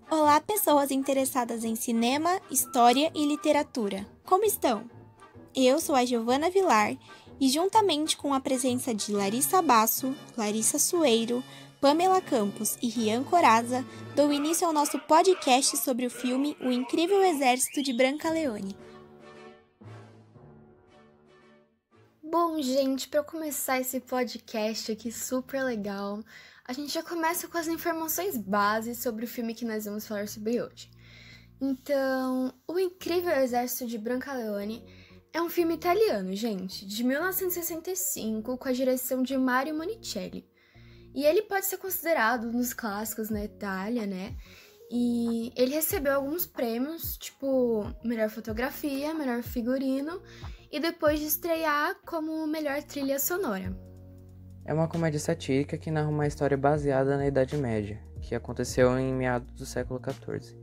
Olá, pessoas interessadas em cinema, história e literatura. Como estão? Eu sou a Giovana Vilar e, juntamente com a presença de Larissa Basso, Larissa Sueiro, Pamela Campos e Rian Coraza, dou início ao nosso podcast sobre o filme O Incrível Exército de Brancaleone. Bom, gente, para começar esse podcast aqui super legal, a gente já começa com as informações bases sobre o filme que nós vamos falar sobre hoje. Então, O Incrível Exército de Brancaleone é um filme italiano, gente, de 1965, com a direção de Mario Monicelli. E ele pode ser considerado um dos clássicos na Itália, né? E ele recebeu alguns prêmios, tipo melhor fotografia, melhor figurino, e depois de estrear como melhor trilha sonora. É uma comédia satírica que narra uma história baseada na Idade Média, que aconteceu em meados do século XIV,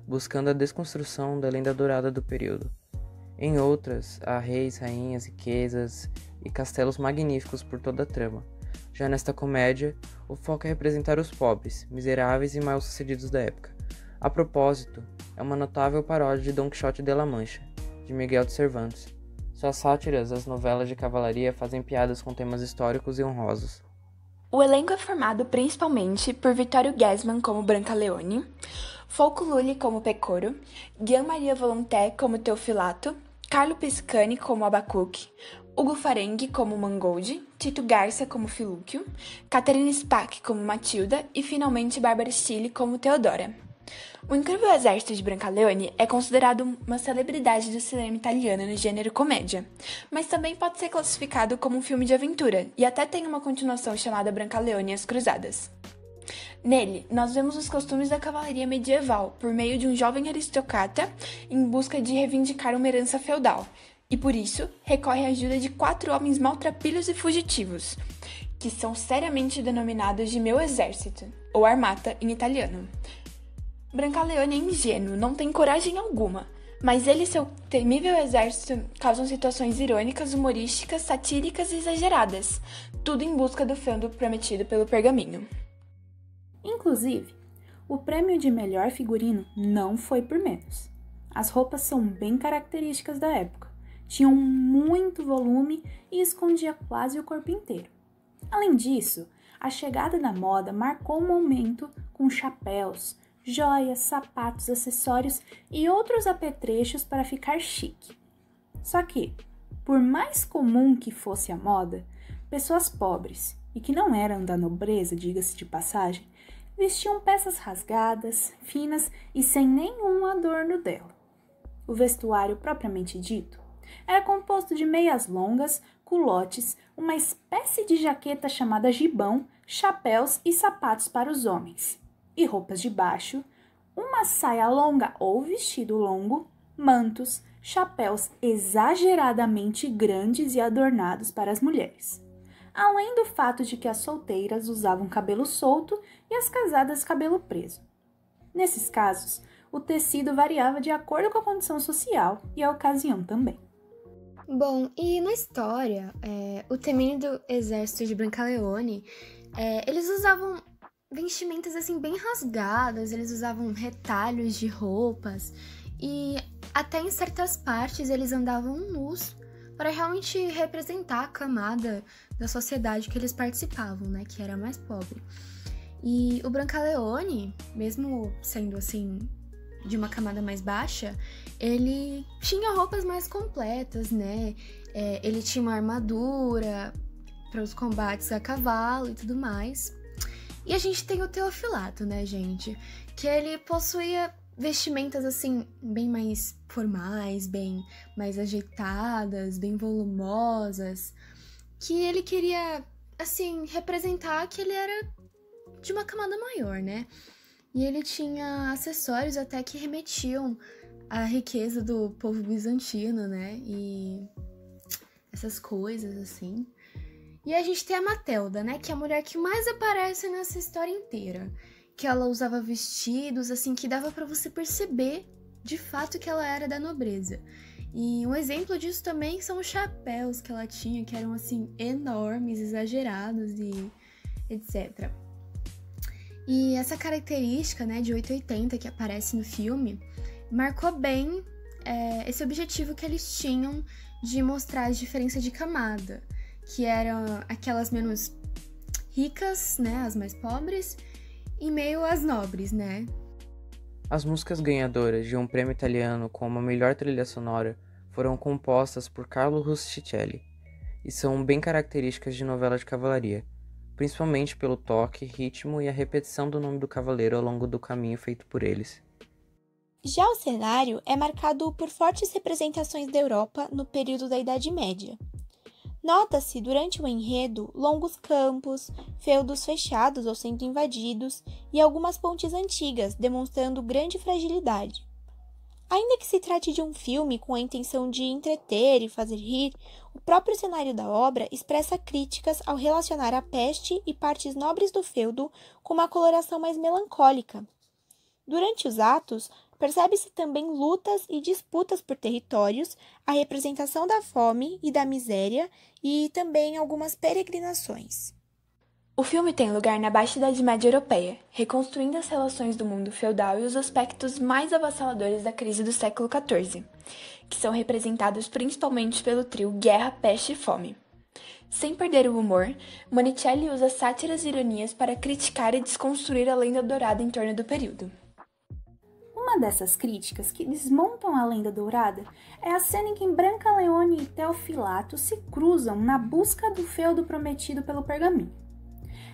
buscando a desconstrução da lenda dourada do período. Em outras, há reis, rainhas, riquezas e castelos magníficos por toda a trama. Já nesta comédia, o foco é representar os pobres, miseráveis e mal-sucedidos da época. A propósito, é uma notável paródia de Dom Quixote de La Mancha, de Miguel de Cervantes. Suas sátiras, as novelas de cavalaria, fazem piadas com temas históricos e honrosos. O elenco é formado principalmente por Vittorio Gassman como Brancaleone, Folco Lully como Pecoro, Gian Maria Volonté como Teofilato, Carlo Piscani como Abacuque, Ugo Farenghi como Mangold, Tito Garça como Filúquio, Caterina Spack como Matilda e, finalmente, Bárbara Stille como Teodora. O Incrível Exército de Brancaleone é considerado uma celebridade do cinema italiano no gênero comédia, mas também pode ser classificado como um filme de aventura, e até tem uma continuação chamada Brancaleone e as Cruzadas. Nele, nós vemos os costumes da cavalaria medieval por meio de um jovem aristocrata em busca de reivindicar uma herança feudal, e por isso recorre à ajuda de 4 homens maltrapilhos e fugitivos, que são seriamente denominados de Meu Exército, ou Armata em italiano. Brancaleone é ingênuo, não tem coragem alguma, mas ele e seu temível exército causam situações irônicas, humorísticas, satíricas e exageradas, tudo em busca do feudo prometido pelo pergaminho. Inclusive, o prêmio de melhor figurino não foi por menos. As roupas são bem características da época, tinham muito volume e escondia quase o corpo inteiro. Além disso, a chegada da moda marcou um momento com chapéus, joias, sapatos, acessórios e outros apetrechos para ficar chique. Só que, por mais comum que fosse a moda, pessoas pobres, e que não eram da nobreza, diga-se de passagem, vestiam peças rasgadas, finas e sem nenhum adorno dela. O vestuário propriamente dito era composto de meias longas, culotes, uma espécie de jaqueta chamada gibão, chapéus e sapatos para os homens. E roupas de baixo, uma saia longa ou vestido longo, mantos, chapéus exageradamente grandes e adornados para as mulheres. Além do fato de que as solteiras usavam cabelo solto e as casadas cabelo preso. Nesses casos, o tecido variava de acordo com a condição social e a ocasião também. Bom, e na história, o temido exército de Brancaleone, eles usavam vestimentas assim bem rasgadas, eles usavam retalhos de roupas e até em certas partes eles andavam nus para realmente representar a camada da sociedade que eles participavam, né, que era mais pobre. E o Brancaleone, mesmo sendo assim de uma camada mais baixa, ele tinha roupas mais completas, né? Ele tinha uma armadura para os combates a cavalo e tudo mais. E a gente tem o Teofilato, né, gente? Que ele possuía vestimentas, assim, bem mais formais, bem mais ajeitadas, bem volumosas. Que ele queria, assim, representar que ele era de uma camada maior, né? E ele tinha acessórios até que remetiam à riqueza do povo bizantino, né? E essas coisas, assim. E a gente tem a Matilda, né, que é a mulher que mais aparece nessa história inteira. Que ela usava vestidos, assim, que dava pra você perceber, de fato, que ela era da nobreza. E um exemplo disso também são os chapéus que ela tinha, que eram, assim, enormes, exagerados e etc. E essa característica, né, de 880 que aparece no filme marcou bem esse objetivo que eles tinham de mostrar a diferença de camada, que eram aquelas menos ricas, né, as mais pobres, e meio as nobres, né? As músicas ganhadoras de um prêmio italiano como a melhor trilha sonora foram compostas por Carlo Rustichelli e são bem características de novela de cavalaria, principalmente pelo toque, ritmo e a repetição do nome do cavaleiro ao longo do caminho feito por eles. Já o cenário é marcado por fortes representações da Europa no período da Idade Média. Nota-se durante o enredo longos campos, feudos fechados ou sendo invadidos e algumas pontes antigas, demonstrando grande fragilidade. Ainda que se trate de um filme com a intenção de entreter e fazer rir, o próprio cenário da obra expressa críticas ao relacionar a peste e partes nobres do feudo com uma coloração mais melancólica. Durante os atos, percebe-se também lutas e disputas por territórios, a representação da fome e da miséria e também algumas peregrinações. O filme tem lugar na Baixa Idade Média Europeia, reconstruindo as relações do mundo feudal e os aspectos mais avassaladores da crise do século XIV, que são representados principalmente pelo trio Guerra, Peste e Fome. Sem perder o humor, Monicelli usa sátiras e ironias para criticar e desconstruir a lenda dourada em torno do período. Uma dessas críticas que desmontam a lenda dourada é a cena em que Brancaleone e Teofilato se cruzam na busca do feudo prometido pelo pergaminho.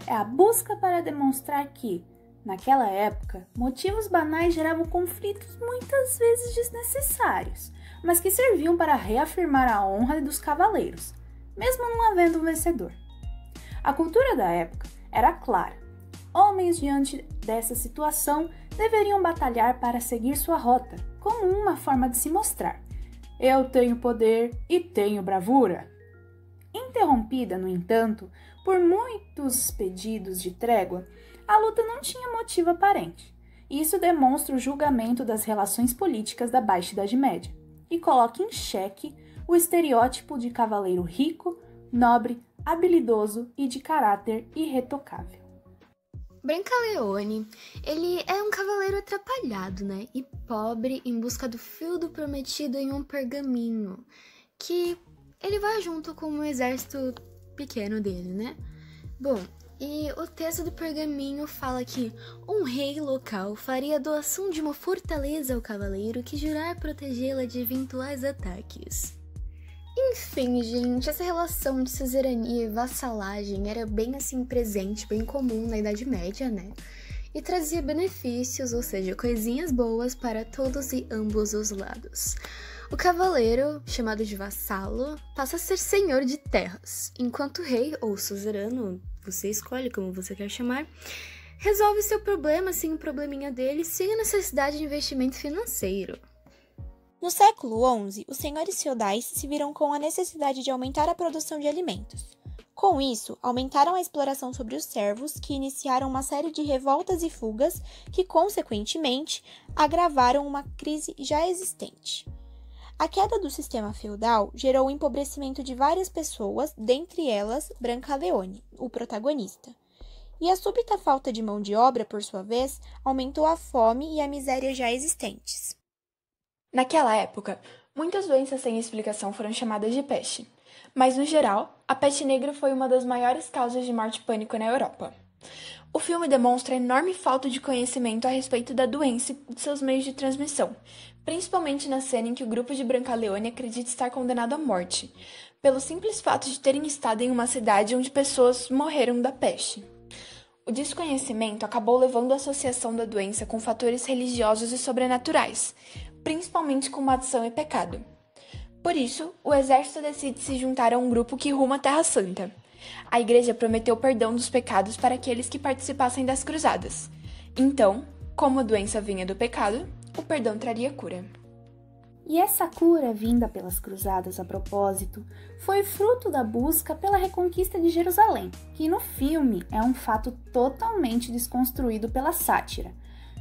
É a busca para demonstrar que, naquela época, motivos banais geravam conflitos muitas vezes desnecessários, mas que serviam para reafirmar a honra dos cavaleiros, mesmo não havendo um vencedor. A cultura da época era clara. Homens diante dessa situação deveriam batalhar para seguir sua rota, como uma forma de se mostrar. Eu tenho poder e tenho bravura. Interrompida, no entanto, por muitos pedidos de trégua, a luta não tinha motivo aparente. Isso demonstra o julgamento das relações políticas da Baixa Idade Média e coloca em xeque o estereótipo de cavaleiro rico, nobre, habilidoso e de caráter irretocável. Brancaleone, ele é um cavaleiro atrapalhado, né? E pobre em busca do feudo prometido em um pergaminho, que ele vai junto com um exército pequeno dele, né? Bom, e o texto do pergaminho fala que um rei local faria doação de uma fortaleza ao cavaleiro que jurar protegê-la de eventuais ataques. Enfim, gente, essa relação de suzerania e vassalagem era bem assim presente, bem comum na Idade Média, né? E trazia benefícios, ou seja, coisinhas boas para todos e ambos os lados. O cavaleiro, chamado de vassalo, passa a ser senhor de terras, enquanto o rei, ou suzerano, você escolhe como você quer chamar, resolve seu problema, assim, o probleminha dele, sem a necessidade de investimento financeiro. No século XI, os senhores feudais se viram com a necessidade de aumentar a produção de alimentos. Com isso, aumentaram a exploração sobre os servos, que iniciaram uma série de revoltas e fugas que, consequentemente, agravaram uma crise já existente. A queda do sistema feudal gerou o empobrecimento de várias pessoas, dentre elas Brancaleone, o protagonista. E a súbita falta de mão de obra, por sua vez, aumentou a fome e a miséria já existentes. Naquela época, muitas doenças sem explicação foram chamadas de peste, mas no geral, a peste negra foi uma das maiores causas de morte e pânico na Europa. O filme demonstra a enorme falta de conhecimento a respeito da doença e de seus meios de transmissão, principalmente na cena em que o grupo de Brancaleone acredita estar condenado à morte, pelo simples fato de terem estado em uma cidade onde pessoas morreram da peste. O desconhecimento acabou levando à associação da doença com fatores religiosos e sobrenaturais, principalmente com maldição e pecado. Por isso, o exército decide se juntar a um grupo que ruma à Terra Santa. A igreja prometeu perdão dos pecados para aqueles que participassem das cruzadas. Então, como a doença vinha do pecado, o perdão traria cura. E essa cura, vinda pelas cruzadas a propósito, foi fruto da busca pela reconquista de Jerusalém, que no filme é um fato totalmente desconstruído pela sátira,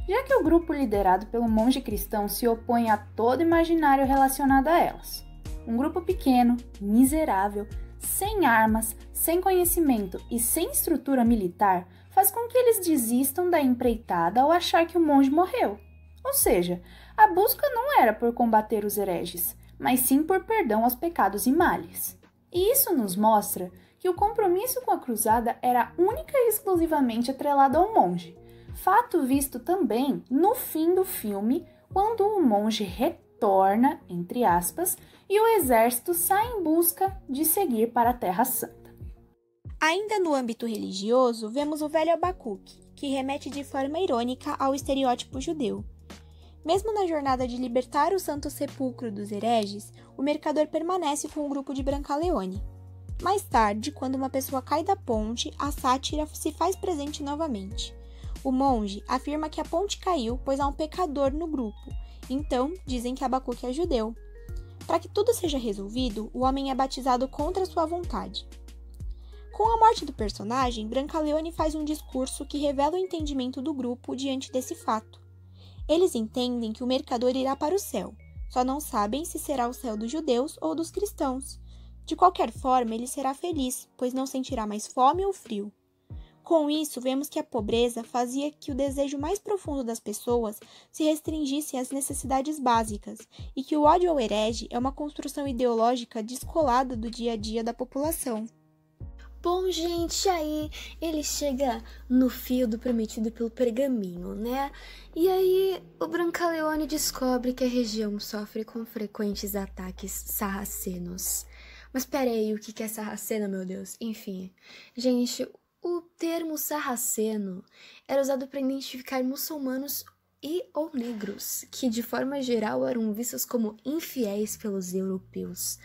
já que o grupo liderado pelo monge cristão se opõe a todo imaginário relacionado a elas. Um grupo pequeno, miserável, sem armas, sem conhecimento e sem estrutura militar, faz com que eles desistam da empreitada ao achar que o monge morreu. Ou seja, a busca não era por combater os hereges, mas sim por perdão aos pecados e males. E isso nos mostra que o compromisso com a cruzada era única e exclusivamente atrelado ao monge, fato visto também no fim do filme, quando o monge retorna, entre aspas, e o exército sai em busca de seguir para a Terra Santa. Ainda no âmbito religioso, vemos o velho Abacuque, que remete de forma irônica ao estereótipo judeu. Mesmo na jornada de libertar o Santo Sepulcro dos hereges, o mercador permanece com o grupo de Brancaleone. Mais tarde, quando uma pessoa cai da ponte, a sátira se faz presente novamente. O monge afirma que a ponte caiu pois há um pecador no grupo, então dizem que Abacuque é judeu. Para que tudo seja resolvido, o homem é batizado contra sua vontade. Com a morte do personagem, Brancaleone faz um discurso que revela o entendimento do grupo diante desse fato. Eles entendem que o mercador irá para o céu, só não sabem se será o céu dos judeus ou dos cristãos. De qualquer forma, ele será feliz, pois não sentirá mais fome ou frio. Com isso, vemos que a pobreza fazia que o desejo mais profundo das pessoas se restringisse às necessidades básicas e que o ódio ao herege é uma construção ideológica descolada do dia a dia da população. Bom, gente, aí ele chega no fio do prometido pelo pergaminho, né? E aí o Brancaleone descobre que a região sofre com frequentes ataques sarracenos. Mas peraí, o que é sarraceno, meu Deus? Enfim, gente, o termo sarraceno era usado para identificar muçulmanos e ou negros, que de forma geral eram vistos como infiéis pelos europeus.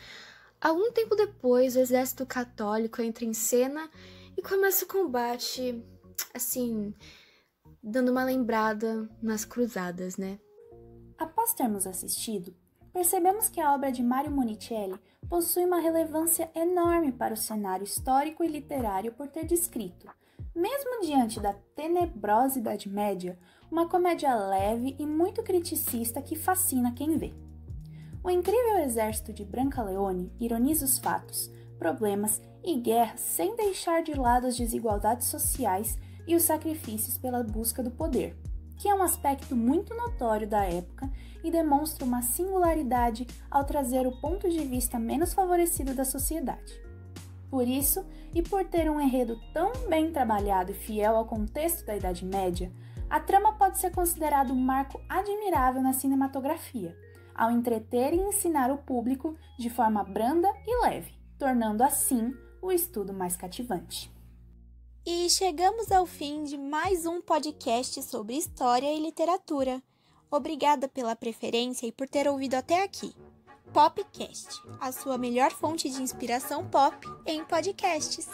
Algum tempo depois, o exército católico entra em cena e começa o combate, assim, dando uma lembrada nas cruzadas, né? Após termos assistido, percebemos que a obra de Mario Monicelli possui uma relevância enorme para o cenário histórico e literário por ter descrito, mesmo diante da tenebrosa Idade Média, uma comédia leve e muito criticista que fascina quem vê. O incrível exército de Brancaleone ironiza os fatos, problemas e guerras sem deixar de lado as desigualdades sociais e os sacrifícios pela busca do poder, que é um aspecto muito notório da época e demonstra uma singularidade ao trazer o ponto de vista menos favorecido da sociedade. Por isso, e por ter um enredo tão bem trabalhado e fiel ao contexto da Idade Média, a trama pode ser considerada um marco admirável na cinematografia, ao entreter e ensinar o público de forma branda e leve, tornando assim o estudo mais cativante. E chegamos ao fim de mais um podcast sobre história e literatura. Obrigada pela preferência e por ter ouvido até aqui. Popcast, a sua melhor fonte de inspiração pop em podcasts.